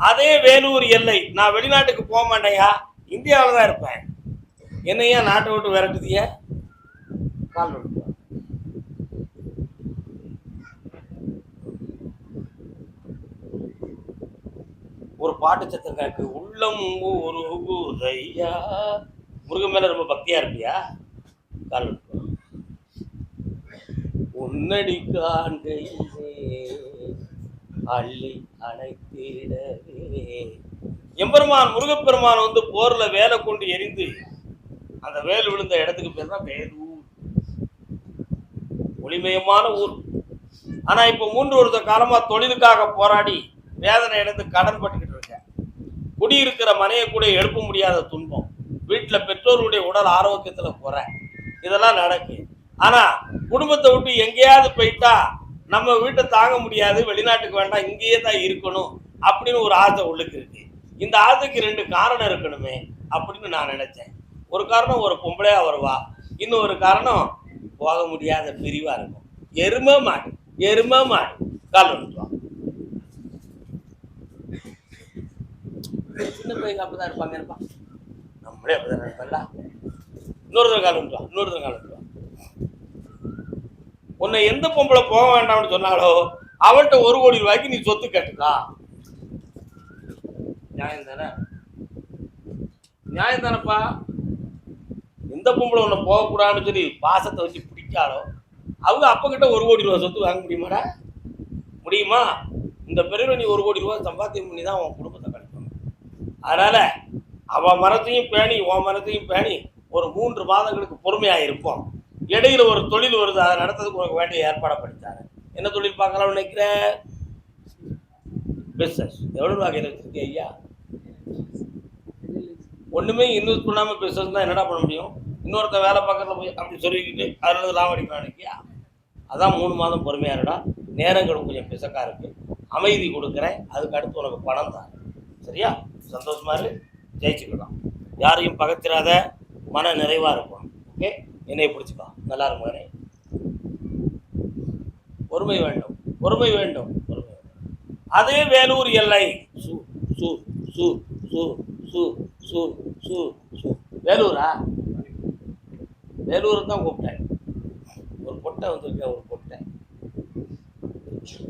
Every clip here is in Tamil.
அதே வேலூர் எல்லை. நான் வெளிநாட்டுக்கு போக மாட்டேயா, இந்தியாவில் தான் இருப்பேன். என்னையா நாட்டை விட்டு விரட்டுதிய? கால் விட்டு ஒரு பாட்டு சத்தம் கேக்கு. உள்ளம் ஒரு ஊதையா. முருகன் மேல ரொம்ப பக்தியா இருப்பியா? கால் விட்டு உன்னடி காண்கையிலே அள்ளி அணைத்திடவே. எம்பெருமான் முருகப்பெருமான் வந்து போர்ல வேலை கொண்டு எரிந்து அந்த வேல் விழுந்த இடத்துக்கு பேர் தான் வேலூர். ஒளிமயமான ஊர். ஆனா இப்ப 3 வருஷ காலமா தொழிலுக்காக போராடி வேதனை எடுத்து கடன் பட்டுக்கிட்டு இருக்கேன். குடியிருக்கிற மனையை கூட எழுப்ப முடியாத துன்பம், வீட்டுல பெற்றோருடைய உடல் ஆரோக்கியத்துல குறை, இதெல்லாம் நடக்கு. ஆனா குடும்பத்தை விட்டு எங்கேயாவது போயிட்டா நம்ம வீட்டை தாங்க முடியாது, வெளிநாட்டுக்கு வேண்டாம், இங்கேயே தான் இருக்கணும் அப்படின்னு ஒரு ஆசை உள்ளுக்கு இருக்கு. இந்த ஆசைக்கு 2 காரணம் இருக்கணுமே அப்படின்னு நான் நினைச்சேன். ஒரு காரணம் ஒரு பொம்பளையா வருவா, இன்னொரு காரணம் போக முடியாத பிரிவா இருக்கும். எருமை மாடு கால் வந்துடுவா. சின்ன பையங்க அப்படிதான் இருப்பாங்க. நம்மளே அப்படிதான் இருப்பா. இன்னொருத்தர் கால் வந்துடுவா. உன்னை எந்த பொம்பளை போக வேண்டாம்னு சொன்னாலோ அவள்கிட்ட 1 கோடி ரூபாய்க்கு நீ சொத்து கட்டுதா? நியாயம் தானப்பா. எந்த பொம்பளை உன்னை போகக்கூடாதுன்னு சொல்லி பாசத்தை வச்சு பிடிக்காலோ அவங்க அப்பகிட்ட 1 கோடி ரூபாய் சொத்து வாங்க முடியுமாடா? முடியுமா? இந்த பிறகு நீ 1 கோடி ரூபாய் சம்பாத்தியம் பண்ணி தான் உன் குடும்பத்தை கழிக்கணும். அதனால அவன் மனத்தையும் பேணி உன் மனத்தையும் பேணி ஒரு 3 மாதங்களுக்கு பொறுமையாக இருப்போம். இடையில ஒரு தொழில் வருது, அதை நடத்துறதுக்கு உனக்கு வேண்டிய ஏற்பாடை பண்ணிட்டாரு. என்ன தொழில் பார்க்கலாம்னு நினைக்கிற? பிசினஸ். எவ்வளவு வகையில் வச்சிருக்கீங்க ஐயா? ஒண்ணுமே இன்வெஸ்ட் பண்ணாம பிசினஸ் தான் என்னடா பண்ண முடியும்? இன்னொருத்த வேலை பார்க்கறதுல போய் அப்படி சொல்லிக்கிட்டு அதுல லாபம் அடிக்கலாம் நினைக்கியா? அதான் 3 மாதம் பொறுமையா இருடா. நேரங்கள் கொஞ்சம் பிசக்கா இருக்கு, அமைதி கொடுக்குறேன், அதுக்கு அடுத்து உனக்கு பணம் தான். சரியா? சந்தோஷமா இரு, ஜெயிச்சுக்கலாம். யாரையும் பகச்சிடாத, மன நிறைவா இருக்கும். ஓகே, என்னைய பிடிச்சிக்கா, நல்லா இருக்கும். பொறுமை வேண்டும். அதே வேலூர் எல்லை. வேலூரா? வேலூர் தான் கூப்பிட்டேன். ஒரு பொட்டை வந்திருக்கேன், ஒரு பொட்டை.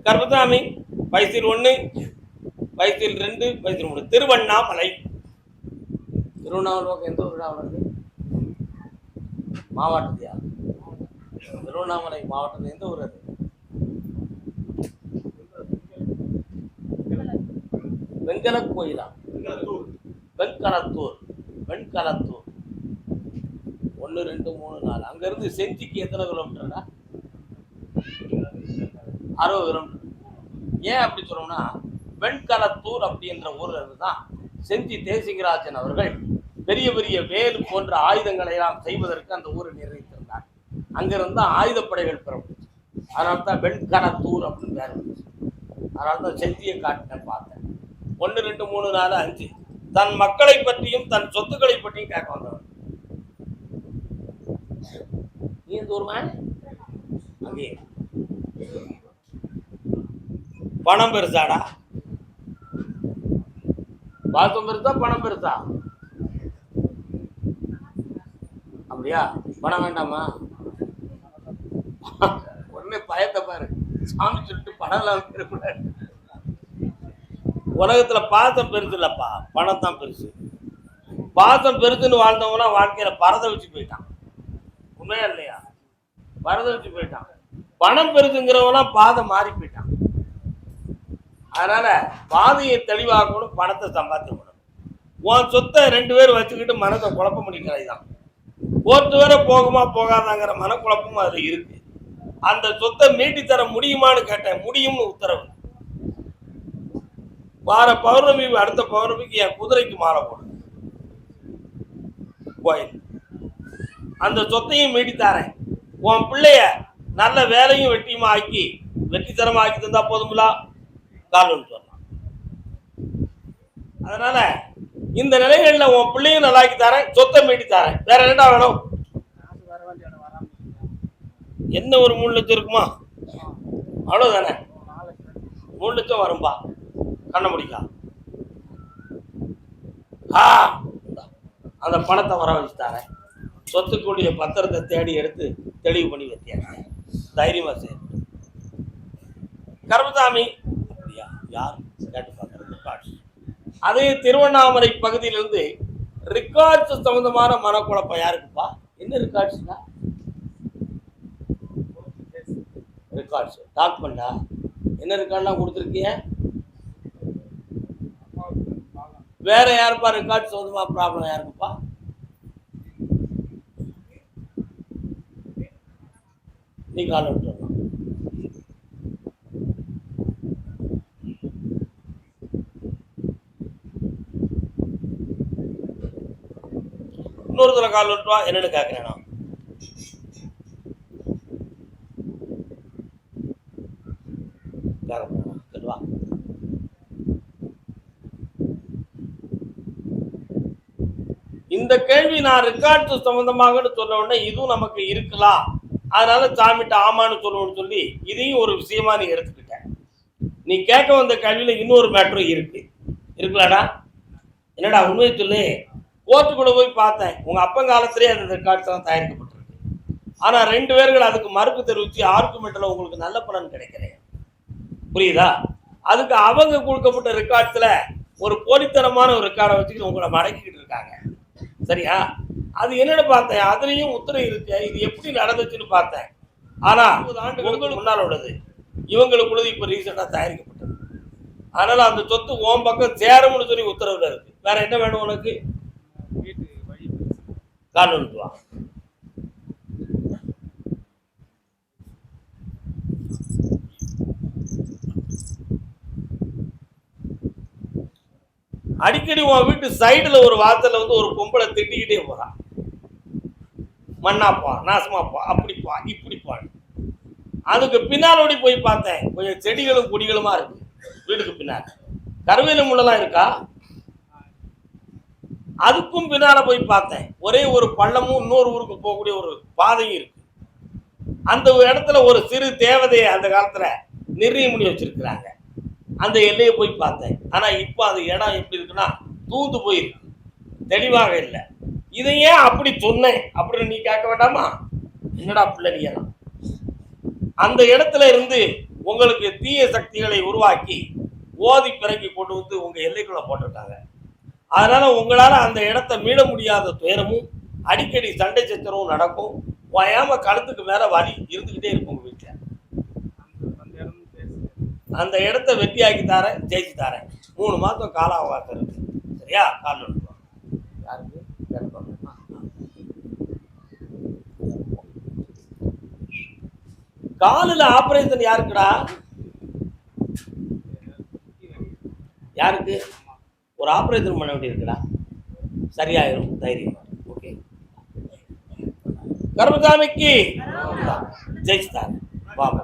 கர்மசாமி பைசில் 1, பைசில் 2, பைசில் 3. திருவண்ணாமலை. திருவண்ணாமலை எந்த ஊர் வருது? மாவட்டத்தியா? திருவண்ணாமலை மாவட்டத்தில் எந்த ஊர் அது? வெங்கல கோயிலா? வெண்கலத்தூர். 1, 2, 3, 4. அங்க இருந்து செஞ்சிக்கு எத்தனை கிலோமீட்டர்டா? 60 கிலோமீட்டர். ஏன் அப்படி சொல்றோம்னா, வெண்கலத்தூர் அப்படின்ற ஊர்ல இருந்துதான் செஞ்சி தேசிகராஜன் அவர்கள் பெரிய பெரிய வேல் போன்ற ஆயுதங்களை எல்லாம் செய்வதற்கு அந்த ஊரை நிர்ணயித்திருந்தார். அங்கிருந்து ஆயுதப்படைகள் பெறப்பட்டுச்சு. அதனால தான் வெண்கலத்தூர் அப்படின்னு பேர் இருந்துச்சு. அதனால தான் செஞ்சியை காட்டினேன், பார்த்தேன். 1, 2, 3, 4, 5. தன் மக்களை பற்றியும் தன் சொத்துக்களை பற்றியும் கேட்க வந்தவன். நீ எந்த ஊருமா? அங்கே பணம் பெருசாடா? பாசம் பெருசா, பணம் பெருசா? அப்படியா? பணம் வேண்டாமா? உடனே பயத்தை பாரு. சாமி சொல்லிட்டு பணம் எல்லாம் பெறக்கூடாது. உலகத்துல பாசம் பெருசு இல்லப்பா, பணம் தான் பெருசு. பாசம் பெருசுன்னு வாழ்ந்தவங்கன்னா வாழ்க்கையில பரத வச்சு போயிட்டான். உண்மையா இல்லையா? பரத வச்சு போயிட்டான். பணம் பெருசுங்கிறவங்களாம் பாதை மாறி போயிட்டான். அதனால பாதையை தெளிவாக்கணும், பணத்தை சம்பாதிக்கணும். உன் சொத்தை 2 பேர் வச்சுக்கிட்டு மனத்தை குழப்பம் பண்ணிக்கிறதுதான். கோர்ட்டு வேற போகுமா போகாதாங்கிற மனக்குழப்பமும் அதுல இருக்கு. அந்த சொத்தை மீட்டி தர முடியுமான்னு கேட்டேன். முடியும்னு உத்தரவு. வார பௌர்ணமி அடுத்த பௌர்ணமிக்கு என் குதிரைக்கு மாலை போடு கோயில். அந்த சொத்தையும் மீட்டி தரேன். உன் பிள்ளைய நல்ல வேலையும் வெட்டியுமா ஆக்கி வெற்றித்தரமா ஆக்கி தந்தா போதும்ல, கால்னு சொல்லலாம். அதனால இந்த நிலைகள்ல உன் பிள்ளையும் நல்லாக்கி தரேன், சொத்தை மீட்டி தரேன். வேற என்னடா வேணும்? என்ன ஒரு 3 லட்சம் இருக்குமா? அவ்வளவுதானே. 3 லட்சம் வரும்பா, கண்ண முடிக்கா. ஆ அந்த பணத்தை வர வச்சுட்டாரேன், சொத்துக்குரிய பத்திரத்தை தேடி எடுத்து தெளிவு பண்ணி வைத்தாங்க. தைரியமா சரி கருமசாமி அப்படியா யார் கேட்டு பார்க்கறது ரெக்கார்ட்ஸ். அதே திருவண்ணாமலை பகுதியிலிருந்து ரெக்கார்ட்ஸ் சம்பந்தமான மனக்குழப்பம் யாருக்குப்பா? என்ன ரெக்கார்ட்ஸ்னா? ரெக்கார்ட்ஸ் டாக்குமெண்டா? என்ன ரெக்கார்ட்லாம் கொடுத்துருக்கீங்க? வேற யாருப்பா ரெக்கார்ட் சம்பந்தமா ப்ராப்ளம் யாருக்குப்பா? நீ கால் விட்டுறலாம். இன்னொருத்தர கால் விட்டுவா என்னன்னு கேட்கிறேன் நான். கேட்கவா இந்த கேள்வி நான் ரெக்கார்ட் சம்பந்தமாக சொன்ன உடனே இதுவும் நமக்கு இருக்கலாம், அதனால சாமிட்ட ஆமான்னு சொல்லணும்னு சொல்லி இதையும் ஒரு விஷயமா நீ எடுத்துக்கிட்ட. நீ கேட்க வந்த கேள்வியில இன்னொரு மேட்டரும் இருக்குல்லடா. என்னடா உண்மையை சொல்லு. கோர்ட்டுக்குள்ள போய் பார்த்தேன், உங்க அப்பங்காலத்திலேயே அந்த ரெக்கார்ட்ஸ் எல்லாம் தயாரிக்கப்பட்டிருக்கு. ஆனா 2 பேர்கள் அதுக்கு மறுப்பு தெரிவிச்சு ஆர்குமெண்ட்ல உங்களுக்கு நல்ல பலன் கிடைக்கிறேன், புரியுதா? அதுக்கு அவங்க கொடுக்கப்பட்ட ரெக்கார்ட்ஸ்ல ஒரு போலித்தனமான ஒரு ரெக்கார்டை வச்சுக்கிட்டு உங்களை மடக்கிக்கிட்டு இருக்காங்க, சரியா? அது என்னன்னு பார்த்தேன், அதுலயும் உத்தரவு இருக்கு, இது எப்படி நடந்துச்சுன்னு பார்த்தேன். ஆனா 30 ஆண்டுகளுக்கு முன்னால் உள்ளது, இவங்களுக்குள்ளது இப்ப ரீசெண்டா தயாரிக்கப்பட்டது. அதனால அந்த சொத்து உன் பக்கம் சேரும்னு சொல்லி உத்தரவுல இருக்கு. வேற என்ன வேணும் உனக்கு? கால் வா. அடிக்கடி உன் வீட்டு சைடுல ஒரு வாசல்ல வந்து ஒரு பொம்பளை திட்டிக்கிட்டே போறான், மண்ணாப்பா நாசமாப்பா அப்படிப்பா இப்படிப்பா. அதுக்கு பின்னாலோடி போய் பார்த்தேன், கொஞ்சம் செடிகளும் கொடிகளுமா இருக்கு வீட்டுக்கு பின்னால். கருவேல முள்ளெல்லாம் இருக்கா? அதுக்கும் பின்னால போய் பார்த்தேன், ஒரே ஒரு பள்ளமும் இன்னொரு ஊருக்கு போகக்கூடிய ஒரு பாதையும் இருக்கு. அந்த இடத்துல ஒரு சிறு தேவதையை அந்த காலத்துல நிர்ணயம் பண்ணி வச்சிருக்கிறாங்க. அந்த எல்லையை போய் பார்த்தேன். ஆனா இப்போ அந்த இடம் எப்படி இருக்குன்னா தூந்து போயிருக்கு, தெளிவாக இல்லை. இதை ஏன் அப்படி சொன்னேன் அப்படின்னு நீ கேட்க வேண்டாமா? என்னடா பிள்ளை நீ எல்லாம் அந்த இடத்துல இருந்து உங்களுக்கு தீய சக்திகளை உருவாக்கி ஓதி பிறக்கி கொண்டு வந்து உங்க எல்லைக்குள்ள போட்டிருக்காங்க. அதனால உங்களால அந்த இடத்த மீள முடியாத துயரமும் அடிக்கடி சண்டை சச்சரவும் நடக்கும். ஓயாம கழுத்துக்கு மேல வலி இருந்துகிட்டே இருக்கும் உங்க வீட்டுல. அந்த இடத்த வெட்டியாக்கி தரேன், ஜெயிச்சு தரேன். 3 மாதம் கால அவகாசம் இருக்கு, சரியா? கால் யாருக்கு காலில் ஆபரேஷன் யாருக்குடா? யாருக்கு? ஒரு ஆபரேஷன் பண்ண வேண்டி இருக்குடா, சரியாயிரும், தைரியமா. ஓகே, கருமசாமிக்கு ஜெயிச்சுட்டாங்க. பாபா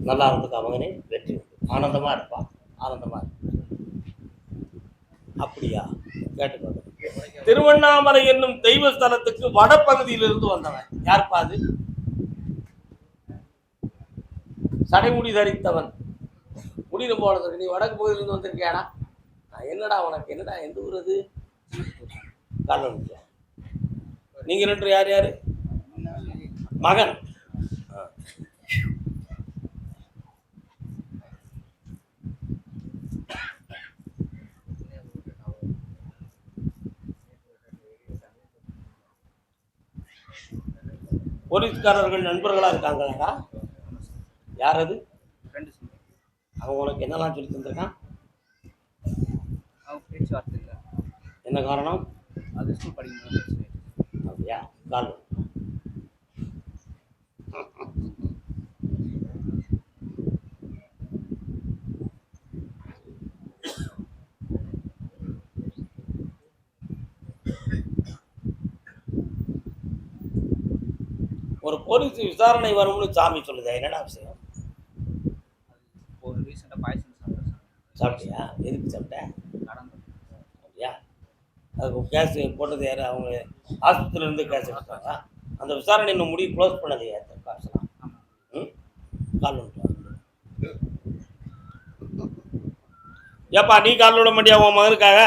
நல்லா இருந்துக்கா மகனே, வெற்றி ஆனந்தமா இருப்பா, ஆனந்தமா இருப்பா. அப்படியா? கேட்டு திருவண்ணாமலை என்னும் தெய்வ ஸ்தலத்துக்கு வடபகுதியிலிருந்து வந்தவன் யார்ப்பா? அது சடைமுடி தரித்தவன். முடிவு போனதுக்கு நீ வடக்கு பகுதியிலிருந்து வந்திருக்கியாடா? என்னடா உனக்கு என்னடா, எந்த ஊர் அது? காரணம் நீங்க 2 யார் யாரு? மகன். போலீஸ்காரர்கள் நண்பர்களா இருக்காங்களா? யார் அது? அவன் உனக்கு என்னெல்லாம் சொல்லி தந்திருக்கான்? என்ன காரணம்? அது ஸ்கூல் படிக்கணும். அப்படியா? கால் ஒரு போலீஸ் விசாரணை வரும்னு சாமி சொல்லுதா? என்னடா விஷயம்? சாப்பிட்டியா? எதுக்கு சாப்பிட்ட? அப்படியா? அதுக்கு கேஸ் போட்டது யாரு? அவங்க ஆஸ்பத்திரியில இருந்து கேஸ் எடுத்தாங்க. அந்த விசாரணை இன்னும் முடிவு க்ளோஸ் பண்ணலையா? காசுலாம் கால் ஏப்பா நீ கால் விட மாட்டியா உன் மகனுக்காக?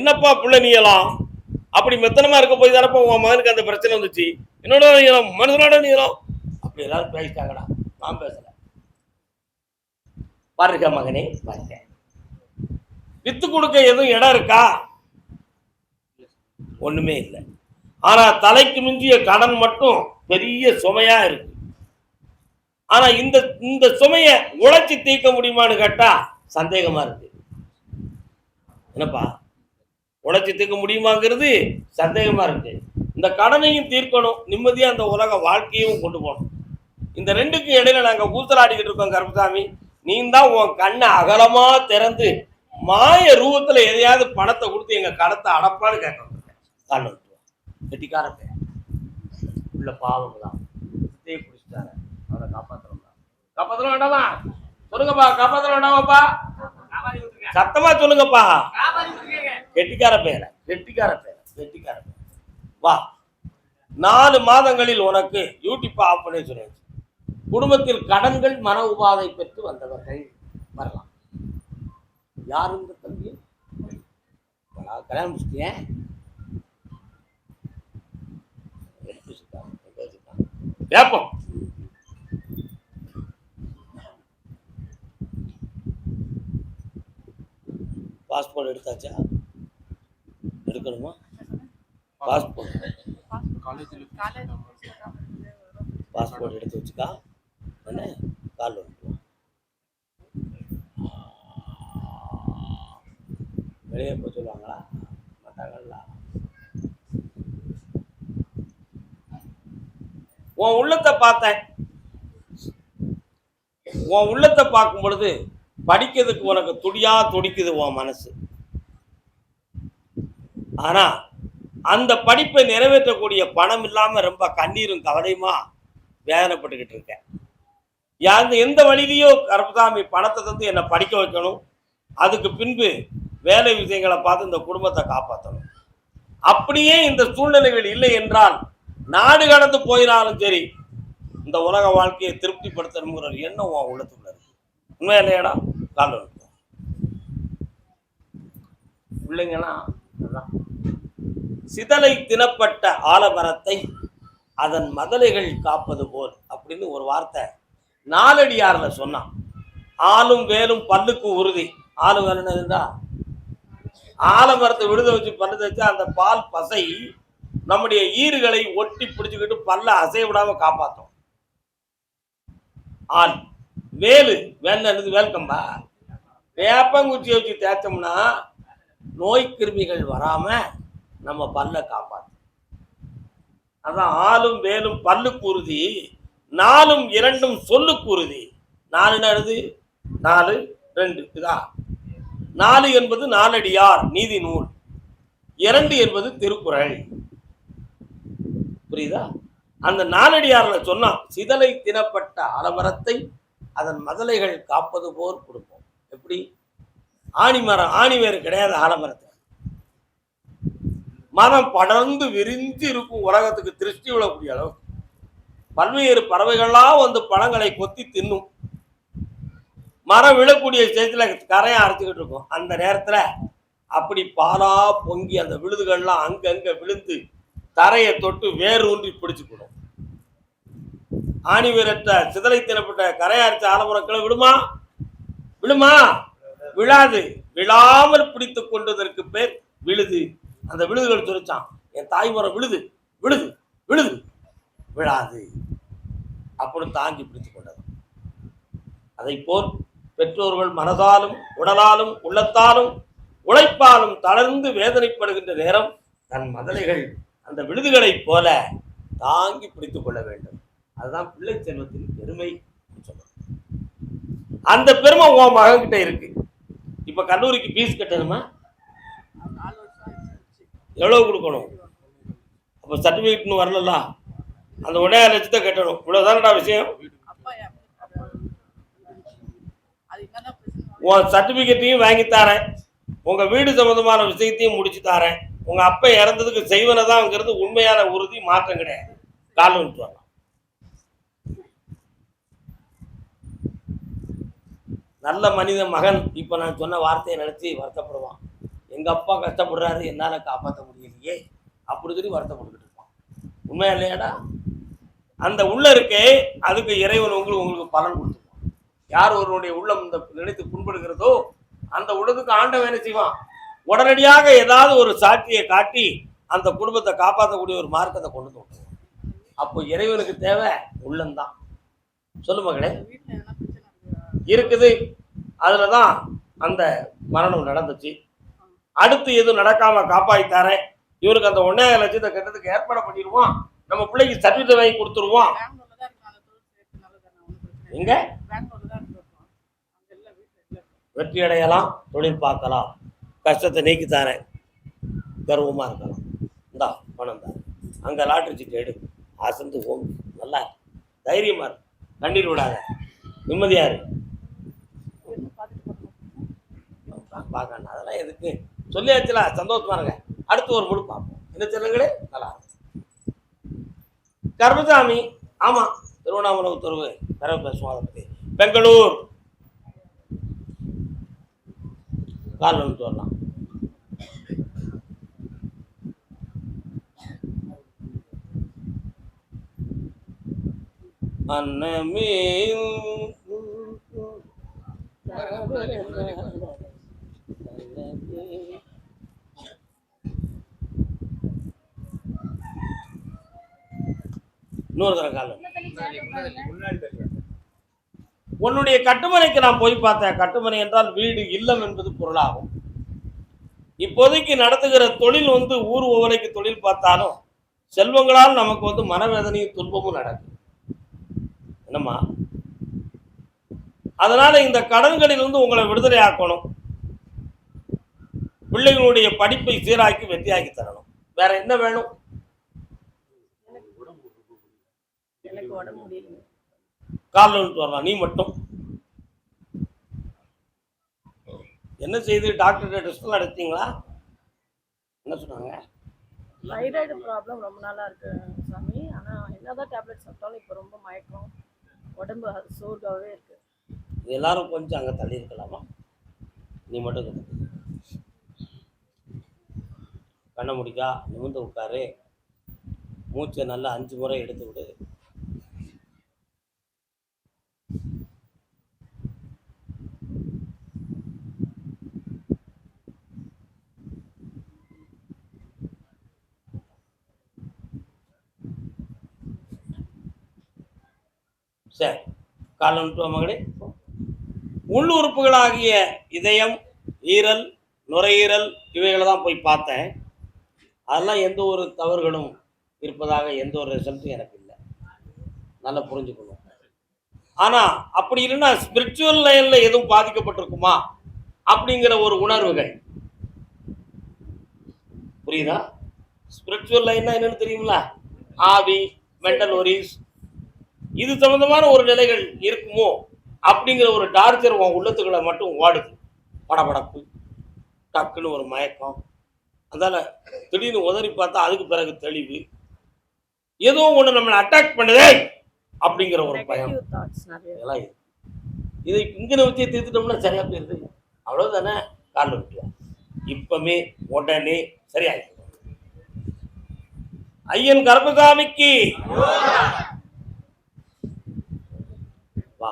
என்னப்பா புள்ள நீளம், அப்படி மெத்தனமா இருக்க போய் தானப்பா உன் மகனுக்கு அந்த பிரச்சனை வந்துச்சு. என்னோட நீளம் மனுஷனோட நீளம் அப்படி எல்லாரும் பேசிட்டாங்கடா. நான் பேசல. பாருங்க மகனே பாருங்க, வித்து கொடுக்க எதுவும் இடம் இருக்கா? ஒண்ணுமே இல்லை. ஆனா தலைக்கு மிஞ்சிய கடன் மட்டும் பெரிய சுமையா இருக்கு. ஆனா இந்த இந்த சுமைய உழைச்சி தீர்க்க முடியுமான்னு கேட்டா சந்தேகமா இருக்கு. என்னப்பா, உழைச்சி தீர்க்க முடியுமாங்கிறது சந்தேகமா இருக்கு. இந்த கடனையும் தீர்க்கணும், நிம்மதியா அந்த உலக வாழ்க்கையும் கொண்டு போகணும். இந்த ரெண்டுக்கும் இடையில நாங்க ஊசலாடிக்கிட்டு இருக்கோம். கருப்பசாமி, நீ தான் உன் கண்ணை அகலமா திறந்து மாய ரூபத்துல எதையாவது பணத்தை கொடுத்து எங்க கடத்தை அடப்பான்னு கேட்க கெட்டிக்கார உள்ள பாவம் தான் பிடிச்சிட்டாரு. அவரை காப்பாற்ற வேண்டாமா? சொல்லுங்கப்பா, காப்பாற்ற வேண்டாமாப்பா? சத்தமா சொல்லுங்கப்பா. கெட்டிக்கார பேர கெட்டிக்கார பேர கெட்டிக்கார பேர வா. 4 மாதங்களில் உனக்கு யூடியூப் ஆஃப் பண்ணி சொல்லியாச்சு. குடும்பத்தில் கடன்கள் மன உபாதை பெற்று வந்தவர்கள் வரலாம். யாரு இந்த தம்பி? கல்யாணம் முடிச்சிட்டேன். கேப்போம். பாஸ்போர்ட் எடுத்தாச்சா? எடுக்கணுமா? பாஸ்போர்ட் எடுத்து வச்சுக்கா. என்ன கால் வெளியே போய் சொல்லுவாங்களா? மாட்டாங்கல்ல. உன் உள்ளத்தை பார்த்தேன். உன் உள்ளத்தை பார்க்கும் பொழுது படிக்கிறதுக்கு உனக்கு துடியா துடிக்குது உன் மனசு. ஆனா அந்த படிப்பை நிறைவேற்றக்கூடிய பணம் இல்லாம ரொம்ப கண்ணீரும் கவலையுமா வேதனைப்பட்டுக்கிட்டு இருக்கேன். எந்த வழியிலையோ கருப்பசாமி பணத்தை தந்து என்னை படிக்க வைக்கணும், அதுக்கு பின்பு வேலை விஷயங்களை பார்த்து இந்த குடும்பத்தை காப்பாற்றணும். அப்படியே இந்த சூழ்நிலைகள் இல்லை என்றால் நாடு கடந்து போயினாலும் சரி இந்த உலக வாழ்க்கையை திருப்திப்படுத்தணுங்கிற எண்ணம் உன் உள்ளத்துக்குள்ள இருக்கு. உண்மை இல்லையாடா? கால் பிள்ளைங்கன்னா சிதலை தினப்பட்ட ஆலமரத்தை அதன் மதலைகள் காப்பது போல் அப்படின்னு ஒரு வார்த்தை நாலடியார்ல சொன்னான். ஆளும் வேலும் பல்லுக்கு உறுதி. ஆளும் வேலுன்னு இருந்தா ஆலமரத்தை விடுத வச்சு பல்லு தச்சா அந்த பால் பசை நம்முடைய ஈறுகளை ஒட்டி பிடிச்சுக்கிட்டு பல்ல அசைய விடாம காப்பாற்றும். ஆள் வேலு வேல் வேல்கம்பா வேப்பங்குச்சியை வச்சு தேய்ச்சோம்னா நோய் கிருமிகள் வராம நம்ம பல்ல காப்பாற்றும். அதான் ஆளும் வேலும் பல்லுக்கு உறுதி, 4ம் 2ம் சொல்லுக்கு உறுதி. 4 என்னது? 4 2 இதான். 4 என்பது நாலடியார் நீதி நூல், 2 என்பது திருக்குறள். புரியுதா? அந்த நாலடியார்ல சொன்னா சிதலை தினப்பட்ட ஆலமரத்தை அதன் மதலைகள் காப்பது போல் கொடுப்போம். எப்படி? ஆணிமரம், ஆணி வேறு கிடையாது ஆலமரத்தை. மரம் படர்ந்து விரிஞ்சு இருக்கும், உலகத்துக்கு திருஷ்டி விழக்கூடிய அளவு பல்வேறு பறவைகள்லாம் வந்து பழங்களை கொத்தி தின்னும். மரம் விழக்கூடிய ஸ்டேஜ்ல கரையை அரைச்சிக்கிட்டு இருக்கும். அந்த நேரத்துல அப்படி பாலா பொங்கி அந்த விழுதுகள்லாம் அங்கங்க விழுந்து தரையை தொட்டு வேறு ஊன்றி பிடிச்சுக்கணும். ஆணி வீரற்ற சிதலை தினப்பட்ட கரையை அரைச்ச ஆலமரங்களை விடுமா? விழுமா? விழாது. விழாமல் பிடித்து கொண்டதற்கு பேர் விழுது. அந்த விழுதுகள் துரைச்சான், என் தாய்மரம் விழுது விழுது விழுது, விழாது. அப்படி தாங்கி பிடித்துக் கொண்டது. அதை போல் பெற்றோர்கள் மனதாலும் உடலாலும் உள்ளத்தாலும் உழைப்பாலும் தளர்ந்து வேதனைப்படுகின்ற நேரம் தன் மதலைகள் அந்த விழுதுகளை போல தாங்கி பிடித்துக் கொள்ள வேண்டும். அதுதான் பிள்ளை செல்வத்தின் பெருமை. அந்த பெருமை உன் மகன் கிட்ட இருக்கு. இப்ப கல்லூரிக்கு ஃபீஸ் கட்டணுமா? எவ்வளவு கொடுக்கணும்? அப்ப சர்டிபிகேட் வரல, அந்த 1.5 லட்சத்தை கட்டணும். இவ்வளவுதானடா விஷயம். உன் சர்டிபிகேட்டையும் வாங்கி தரேன், உங்க வீடு சம்பந்தமான விஷயத்தையும் முடிச்சு தரேன். உங்க அப்பா இறந்ததுக்கு செய்வனதாங்கிறது உண்மையான உறுதி, மாற்றம் கிடையாது. கால் விட்டு வரலாம். நல்ல மனித மகன் இப்ப நான் சொன்ன வார்த்தையை நினைச்சு வருத்தப்படுவான். எங்க அப்பா கஷ்டப்படுறாரு, என்னால காப்பாற்ற முடியலையே அப்படி சொல்லி வருத்தப்பட்டுக்கிட்டு இருப்பான். உண்மையா இல்லையாடா? அந்த உள்ள இருக்கே, அதுக்கு இறைவன் உங்களுக்கு பலன் கொடுத்துருவான். யார் ஒருவருடைய உள்ளம் இந்த நினைத்து புண்படுகிறதோ அந்த உள்ளத்துக்கு ஆண்டவன் என்ன செய்வான், உடனடியாக ஏதாவது ஒரு சாட்சியை காட்டி அந்த குடும்பத்தை காப்பாற்றக்கூடிய ஒரு மார்க்கத்தை கொண்டு வந்துருவான். அப்போ இறைவனுக்கு தேவை உள்ளம்தான். சொல்லு மகளே. இருக்குது. அதுலதான் அந்த மரணம் நடந்துச்சு. அடுத்து எதுவும் நடக்காம காப்பாற்றித்தாரே, இவருக்கு அந்த 1.5 லட்சத்தை கட்டத்துக்கு ஏற்பாடு பண்ணிடுவோம், நம்ம பிள்ளைக்கு சர்டிஃபிகேட் வாங்கி கொடுத்துருவோம். எங்க வெற்றி அடையலாம், தொழில் பார்க்கலாம், கஷ்டத்தை நீக்கித்தாரேன், கர்வமா இருக்கலாம், இந்தா பணம் தான், அங்க லாட்டரி சீட்டு எடு, அசந்து ஓம், நல்லா தைரியமா இருக்கு, கண்ணீர் விடாத, நிம்மதியா இருக்கு. பார்க்கணும் அதெல்லாம் எதுக்கு சொல்லியாச்சுல, சந்தோஷமா இருங்க. அடுத்து ஒரு முழு பார்ப்போம். என்ன சொல்லுங்களே, நல்லா கருமசாமி. ஆமா, திருவண்ணாமலை உத்தரவு நிறைய பேசுவோம் அதை பத்தி. பெங்களூர் கால் வந்துட்டு வரலாம். அன்னமே இன்னொரு தர காலம். உன்னுடைய கட்டுமனைக்கு நான் போய் பார்த்தேன். கட்டுமனை என்றால் வீடு, இல்லம் என்பது பொருளாகும். இப்போதைக்கு நடத்துகிற தொழில் ஊர் ஓவலைக்கு தொழில் பார்த்தாலும் செல்வங்களால் நமக்கு மனவேதனையும் துன்பமும் நடக்கும். என்னம்மா, அதனால இந்த கடன்களில் உங்களை விடுதலை ஆக்கணும், பிள்ளைகளுடைய படிப்பை சீராக்கி வெற்றியாக்கி தரணும். வேற என்ன வேணும்? கால் வந்துட்டு வரலாம். நீ மட்டும் என்ன செய்து டாக்டர் டெஸ்ட் நடத்தீங்களா? என்ன சொன்னாங்க? தைராய்டு ப்ராப்ளம் ரொம்ப நாளா இருக்கு சாமி. ஆனா என்னதான் டேப்லெட் சாப்பிட்டாலும் இப்போ ரொம்ப மயக்கம், உடம்பு சோர்வாகவே இருக்கு. எல்லாரும் கொஞ்சம் அங்கே தள்ளி இருக்கலாமா? நீ மட்டும் கண்ணை முடிக்கா, நிமிர்ந்து உட்காரு, மூச்சை நல்லா 5 முறை எடுத்து விடு. சரி, காலம் மகளே. உள்ளுறுப்புகளாகிய இதயம், ஈரல், நுரையீரல் இவைகளை தான் போய் பார்த்தேன். அதெல்லாம் எந்த ஒரு தவறுகளும் இருப்பதாக எந்த ஒரு ரிசல்ட்டும் எனக்கு இல்லை. நல்லா புரிஞ்சுக்கணும். ஆனா அப்படி இல்லைன்னா ஸ்பிரிச்சுவல் லைன்ல எதுவும் பாதிக்கப்பட்டிருக்குமா அப்படிங்கிற ஒரு உணர்வுகள் புரியுதா? ஸ்பிரிச்சுவல் லைன்னா என்னன்னு தெரியுங்களா? ஆவி, மென்டல் ஒரிஸ், இது சம்பந்தமான ஒரு நிலைகள் இருக்குமோ அப்படிங்கிற ஒரு டார்ச்சர் உன் உள்ளத்துக்களை மட்டும் ஓடுது. படபடப்பு, டக்குன்னு ஒரு மயக்கம், அதனால திடீர்னு உதறி பார்த்தா அதுக்கு பிறகு தெளிவு, ஏதோ ஒண்ணு நம்மளை அட்டாக் பண்ணுதே அப்படிங்கிற ஒரு பயம் எல்லாம் இருக்கு. இதை இங்கே வச்சு தீர்த்துட்டோம்னா சரியா போயிருது. அவ்வளவுதானே. கால் விட்டுருவோம். இப்பமே உடனே சரியாயிடும். ஐயன் கருப்பசாமிக்கு வா.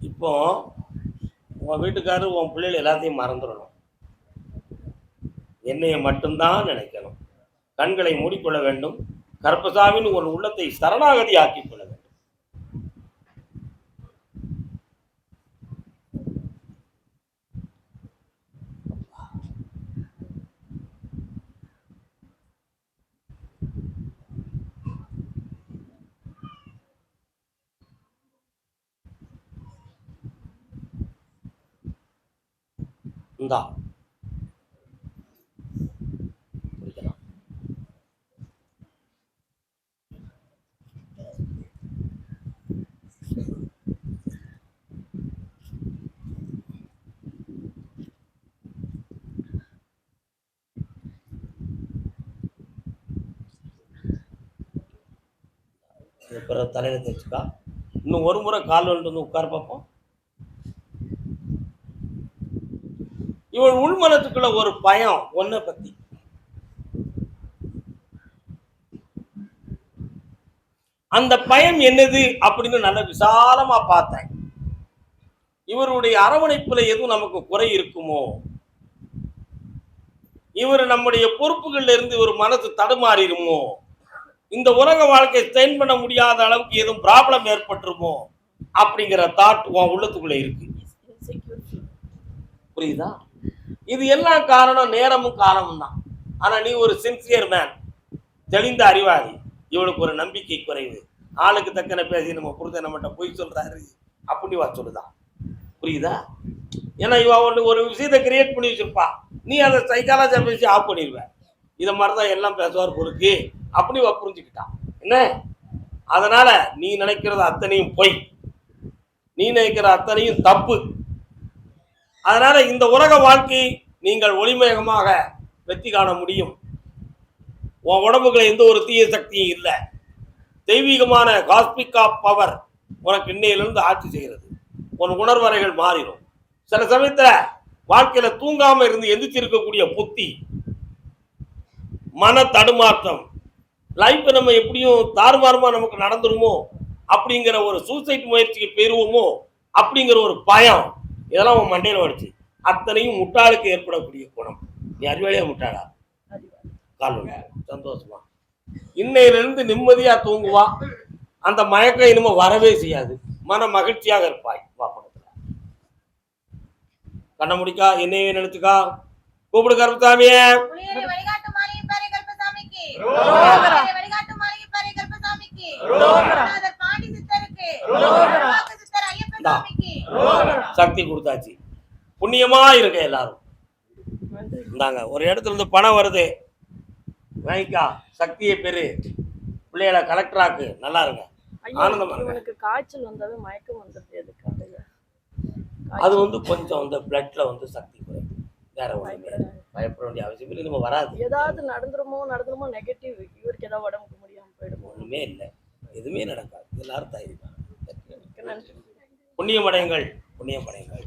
இப்போ உன் வீட்டுக்காரர் உன் பிள்ளைகள் எல்லாத்தையும் மறந்துடணும், என்னைய மட்டும்தான் நினைக்கணும், கண்களை மூடிக்கொள்ள வேண்டும், கருப்பசாமின்னு ஒரு உள்ளத்தை சரணாகதி ஆக்கிக் கொள்ள வேண்டும். இந்தா பிறகு தலையில தேய்ச்சிக்கா. இன்னும் ஒரு முறை கால் வந்துட்டு உட்கார பார்ப்போம். இவன் உள்மனத்துக்குள்ள ஒரு பயம் ஒன்ன பத்தி. அந்த பயம் என்னது அப்படின்னு நல்ல விசாலமா பார்த்தேன். இவருடைய அரவணைப்புல எதுவும் நமக்கு குறை இருக்குமோ, இவர் நம்முடைய பொறுப்புகள்ல இருந்து ஒரு மனசு தடுமாறிடுமோ, இந்த உலக வாழ்க்கை ஸ்டெயின் பண்ண முடியாத அளவுக்கு எதுவும் ப்ராப்ளம் ஏற்பட்டுருமோ அப்படிங்கிற தாட் உன் உள்ளத்துக்குள்ள இருக்கு. புரியுதா? இது எல்லாம் காரணம் நேரமும் காலமும் தான். ஆனா நீ ஒரு சின்சியர் மேன், தெளிந்த அறிவாளி. இவளுக்கு ஒரு நம்பிக்கை குறைவு, ஆளுக்கு தக்கன பேசி நம்ம புரித நம்மகிட்ட பொய் சொல்றாரு அப்படின்னு வா சொல்லுதான். புரியுதா? ஏன்னா இவ ஒரு விஷயத்தை கிரியேட் பண்ணி வச்சிருப்பா, நீ அதை சைக்காலஜியா பேசி ஆஃப் பண்ணிடுவ. இதை மாதிரிதான் எல்லாம் பேசுவார் பொறுக்கு அப்படி புரிஞ்சுக்கிட்டான். என்ன? அதனால நீ நினைக்கிறது அத்தனையும் பொய், நீ நினைக்கிற அத்தனையும் தப்பு. அதனால இந்த உலக வாழ்க்கை நீங்கள் ஒளிமயமாக வெற்றி காண முடியும். உன் உடம்புக்குள்ள எந்த ஒரு தீய சக்தியும் இல்லை. தெய்வீகமான காஸ்மிக் ஆஃப் பவர் உனக்கு இன்னையிலிருந்து ஆட்சி செய்கிறது. உன் உணர்வறைகள் மாறிடும். சில சமயத்துல வாழ்க்கையில தூங்காம இருந்து எந்திரிச்சிருக்கக்கூடிய புத்தி, மன தடுமாற்றம், லைஃப் நம்ம எப்படியும் தாறுமாறுமா நமக்கு நடந்துருமோ அப்படிங்கிற ஒரு சூசைட் முயற்சிக்கு பெறுவோமோ அப்படிங்கிற ஒரு பயம், இதெல்லாம் உன் மண்டையில வடிச்சு. அத்தனையும் முட்டாளுக்கு ஏற்படக்கூடிய குணம். நீ அறிவாளியா முட்டாளா? கால் சந்தோஷமா இன்னையிலிருந்து நிம்மதியா தூங்குவா. அந்த மயக்கம் இனிமே வரவே செய்யாது. மன மகிழ்ச்சியாக இருப்பாய். வாப்படத்துல கண்ண முடிக்கா, என்னையே நினைச்சுக்கா. கூப்பிடு கருப்பசாமிய. சக்தி கொடுத்தாச்சு. புண்ணியமா இருக்க எல்லாரும். இந்தாங்க ஒரு இடத்துல இருந்து பணம் வருது, வாங்கிக்கா, சக்தியை பெரு, பிள்ளைகளை கலெக்டராக்கு, நல்லா இருங்க, ஆனந்தமா இருங்க. காய்ச்சல் வந்தாவே மயக்கம் வந்துருது. எதுக்கு? அது கொஞ்சம் பிளட்ல சக்தி குறையும். வேற ஒண்ணுமே பயப்பட வேண்டிய அவசியம் இல்லை. நம்ம வராது. ஏதாவது நடந்துருமோ நெகட்டிவ், இவருக்கு ஏதாவது உடம்புக்கு முடியாம போயிடும். ஒண்ணுமே இல்லை, எதுவுமே நடக்காது. எல்லாரும் தைரியம். புண்ணியமடைங்கள், புண்ணியமடைங்கள்.